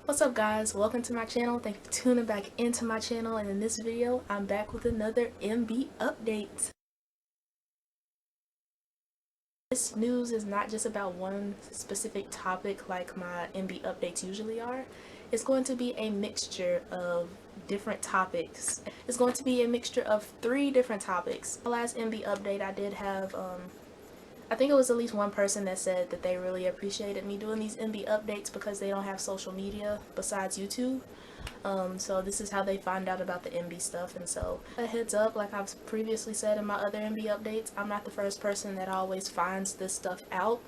What's up guys, welcome to my channel. Thank you for tuning back into my channel, and in this video I'm back with another MB update. This news is not just about one specific topic like my MB updates usually are. It's going to be a mixture of different topics. It's going to be a mixture of 3 different topics. The last MB update I did have I think it was at least one person that said that they really appreciated me doing these MB updates because they don't have social media besides YouTube. So this is how they find out about the MB stuff. And so a heads up, like I've previously said in my other MB updates, I'm not the first person that always finds this stuff out.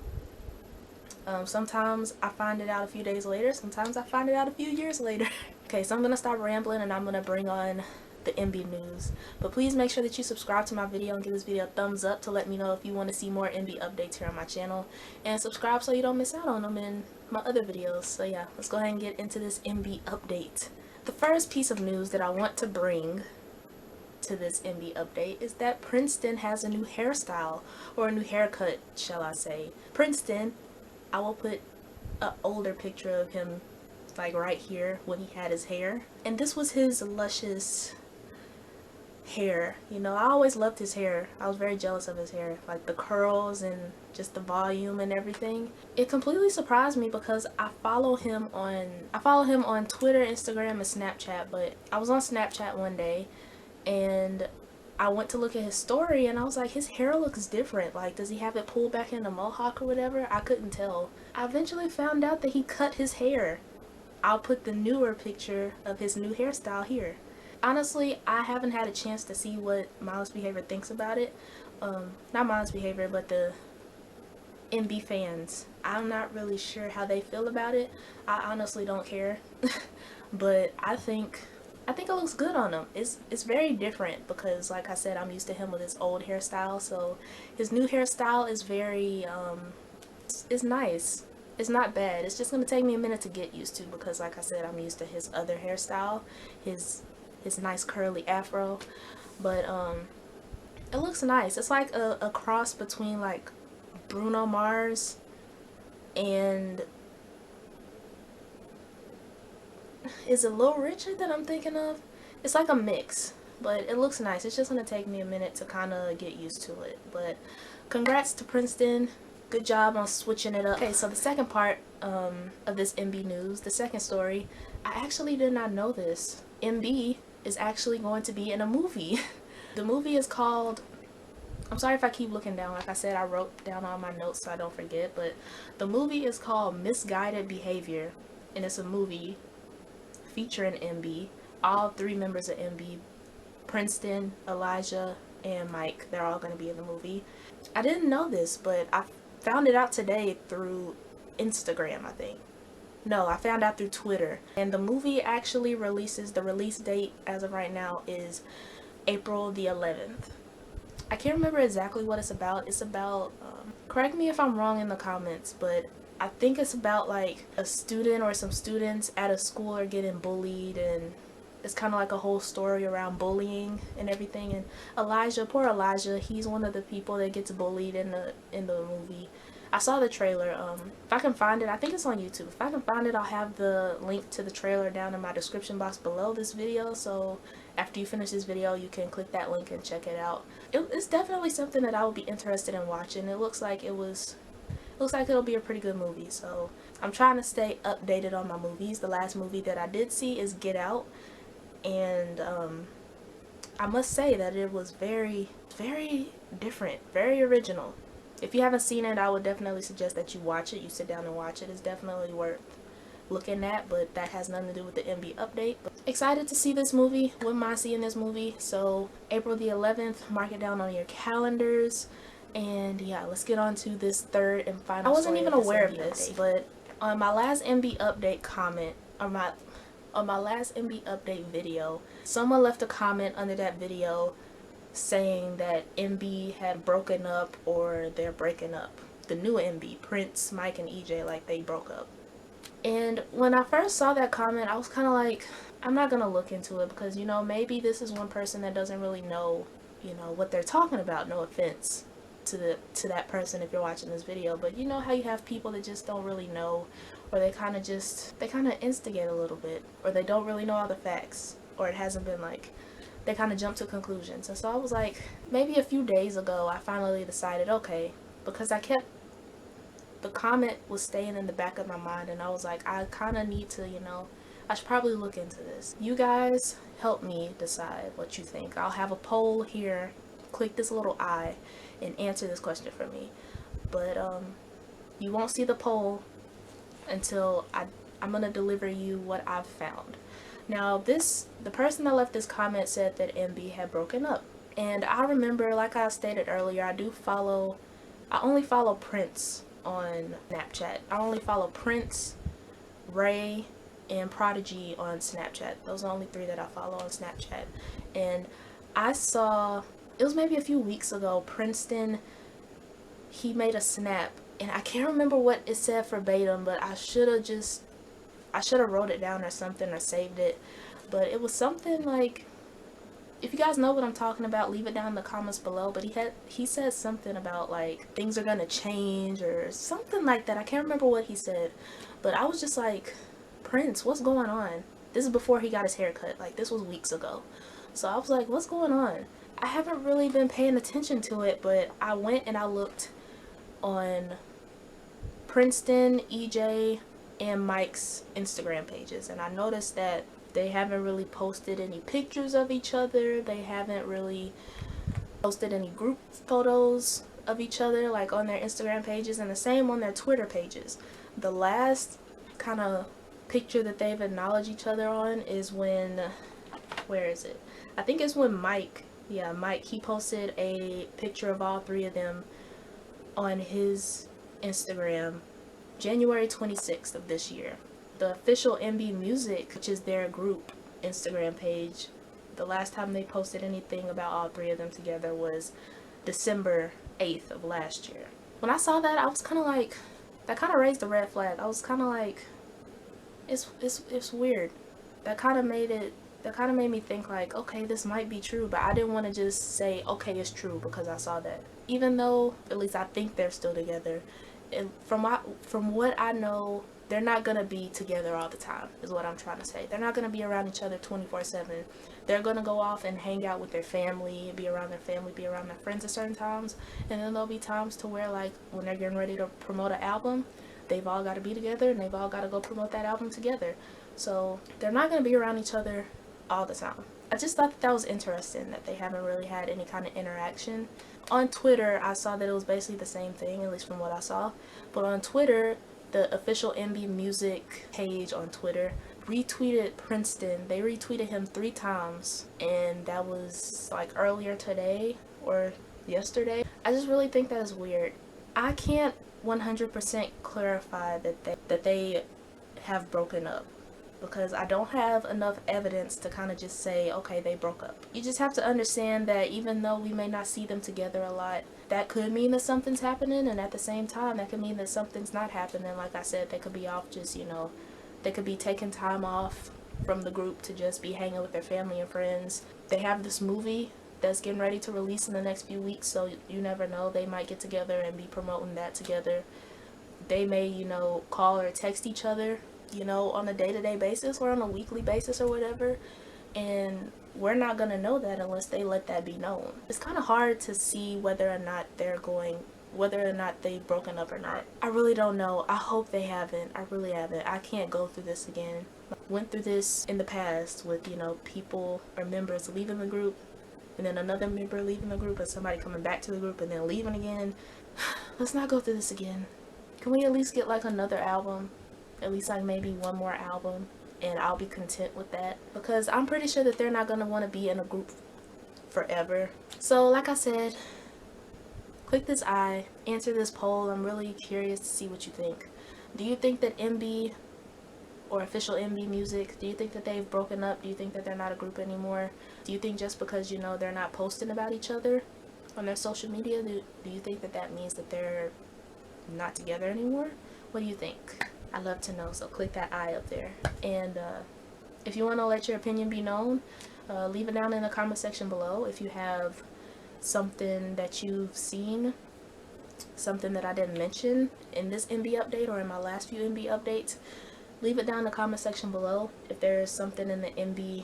Sometimes I find it out a few days later, sometimes I find it out a few years later. Okay, so I'm gonna stop rambling and I'm gonna bring on the MB news, but please make sure that you subscribe to my video and give this video a thumbs up to let me know if you want to see more MB updates here on my channel, and subscribe so you don't miss out on them in my other videos. So yeah, let's go ahead and get into this MB update. The first piece of news that I want to bring to this MB update is that Princeton has a new hairstyle, or a new haircut shall I say. Princeton, I will put an older picture of him like right here when he had his hair, and this was his luscious hair. You know, I always loved his hair. I was very jealous of his hair, like the curls and just the volume and everything. It completely surprised me because I follow him on Twitter, Instagram, and Snapchat, but I was on Snapchat one day and I went to look at his story and I was like, his hair looks different. Like, does he have it pulled back in a mohawk or whatever? I couldn't tell. I eventually found out that he cut his hair. I'll put the newer picture of his new hairstyle here. Honestly, I haven't had a chance to see what Mindless Behavior thinks about it. Not Mindless Behavior, but the MB fans. I'm not really sure how they feel about it. I honestly don't care. But I think it looks good on him. It's very different because, like I said, I'm used to him with his old hairstyle. So his new hairstyle is very it's nice. It's not bad. It's just gonna take me a minute to get used to because, like I said, I'm used to his other hairstyle, his nice curly afro. But it looks nice. It's like a cross between like Bruno Mars and, is it Lil Richard that I'm thinking of? It's like a mix, but it looks nice. It's just gonna take me a minute to kind of get used to it. But congrats to Princeton. Good job on switching it up. Okay, so the second part of this MB news, the second story, I actually did not know this. MB is actually going to be in a movie. The movie is called, I'm sorry if I keep looking down. Like I said, I wrote down all my notes so I don't forget, but the movie is called Misguided Behavior, and it's a movie featuring MB. All 3 members of MB, Princeton, Elijah, and Mike, they're all going to be in the movie. I didn't know this, but I found it out today through Instagram, I think. No, I found out through Twitter. And the movie actually releases, the release date as of right now is April the 11th. I can't remember exactly what it's about. It's about, correct me if I'm wrong in the comments, but I think it's about like a student or some students at a school are getting bullied, and it's kind of like a whole story around bullying and everything. And Elijah, poor Elijah, he's one of the people that gets bullied in the movie. I saw the trailer. If I can find it, I think it's on YouTube. If I can find it, I'll have the link to the trailer down in my description box below this video. So after you finish this video, you can click that link and check it out. It's definitely something that I would be interested in watching. It looks like it'll be a pretty good movie. So I'm trying to stay updated on my movies. The last movie that I did see is Get Out. And I must say that it was very, very different, very original. If you haven't seen it, I would definitely suggest that you watch it. You sit down and watch it. It's definitely worth looking at, but that has nothing to do with the MB update. But excited to see this movie. Wouldn't mind seeing this movie. So April the 11th, mark it down on your calendars. And yeah, let's get on to this third and final. I wasn't even aware of this, but on my last MB update comment, on my last MB update video, someone left a comment under that video saying that MB had broken up, or they're breaking up. The new MB, Prince, Mike, and EJ, like they broke up. And when I first saw that comment, I was kind of like, I'm not gonna look into it because, you know, maybe this is one person that doesn't really know, you know, what they're talking about. No offense to that person if you're watching this video, but you know how you have people that just don't really know or they kind of instigate a little bit, or they don't really know all the facts, or it hasn't been like, they kind of jump to conclusions. And so I was like, maybe a few days ago, I finally decided, okay, because the comment was staying in the back of my mind, and I was like, I kind of need to, I should probably look into this. You guys help me decide what you think. I'll have a poll here. Click this little I and answer this question for me. But you won't see the poll until I'm gonna deliver you what I've found. Now the person that left this comment said that MB had broken up, and I remember, like I stated earlier, I only follow Prince on Snapchat. I only follow Prince, Ray, and Prodigy on Snapchat. Those are the only 3 that I follow on Snapchat. And I saw, it was maybe a few weeks ago, Princeton, he made a snap, and I can't remember what it said verbatim, but I should have wrote it down or something, or saved it. But it was something like, if you guys know what I'm talking about, leave it down in the comments below. But he said something about like things are gonna change or something like that. I can't remember what he said, but I was just like, Prince, what's going on? This is before he got his hair cut. Like, this was weeks ago. So I was like, what's going on? I haven't really been paying attention to it, but I went and I looked on Princeton, EJ, and Mike's Instagram pages, and I noticed that they haven't really posted any pictures of each other. They haven't really posted any group photos of each other like on their Instagram pages, and the same on their Twitter pages. The last kind of picture that they've acknowledged each other on is when, where is it? I think it's when Mike, he posted a picture of all 3 of them on his Instagram January 26th of this year. The official MB Music, which is their group Instagram page, the last time they posted anything about all 3 of them together was December 8th of last year. When I saw that, I was kind of like, that kind of raised a red flag. I was kind of like, it's weird. That kind of made me think like, okay, this might be true, but I didn't want to just say, okay, it's true because I saw that. Even though, at least I think they're still together, and from what I know, they're not gonna be together all the time, is what I'm trying to say. They're not gonna be around each other 24/7. They're gonna go off and hang out with their family, be around their family, be around their friends at certain times, and then there'll be times to where, like, when they're getting ready to promote an album, they've all got to be together and they've all got to go promote that album together. So they're not gonna be around each other all the time. I just thought that was interesting that they haven't really had any kind of interaction. On Twitter, I saw that it was basically the same thing, at least from what I saw. But on Twitter, the official MB Music page on Twitter retweeted Princeton. They retweeted him 3 times, and that was like earlier today or yesterday. I just really think that is weird. I can't 100% clarify that they have broken up, because I don't have enough evidence to kind of just say, okay, they broke up. You just have to understand that even though we may not see them together a lot, that could mean that something's happening, and at the same time, that could mean that something's not happening. Like I said, they could be off just, they could be taking time off from the group to just be hanging with their family and friends. They have this movie that's getting ready to release in the next few weeks, so you never know. They might get together and be promoting that together. They may, call or text each other, on a day-to-day basis or on a weekly basis or whatever, and we're not gonna know that unless they let that be known. It's kind of hard to see whether or not they've broken up or not. I really don't know. I hope they haven't. I really haven't. I can't go through this again. I went through this in the past with, people or members leaving the group, and then another member leaving the group, and somebody coming back to the group and then leaving again. Let's not go through this again. Can we at least get like another album? At least like maybe one more album, and I'll be content with that, because I'm pretty sure that they're not going to want to be in a group forever. So like I said, click this I, answer this poll. I'm really curious to see what you think. Do you think that MB or official MB Music, do you think that they've broken up? Do you think that they're not a group anymore? Do you think just because they're not posting about each other on their social media, do you think that means that they're not together anymore? What do you think? I'd love to know, so click that I up there. And if you want to let your opinion be known, leave it down in the comment section below. If you have something that you've seen, something that I didn't mention in this MB update or in my last few MB updates, leave it down in the comment section below. If there's something in the MB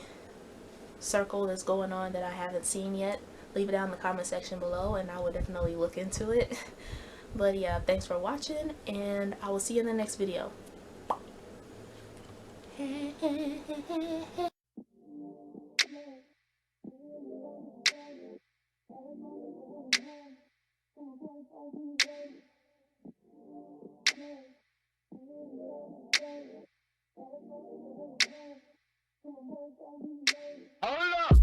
circle that's going on that I haven't seen yet, leave it down in the comment section below and I will definitely look into it. But yeah, thanks for watching and I will see you in the next video. Hold up!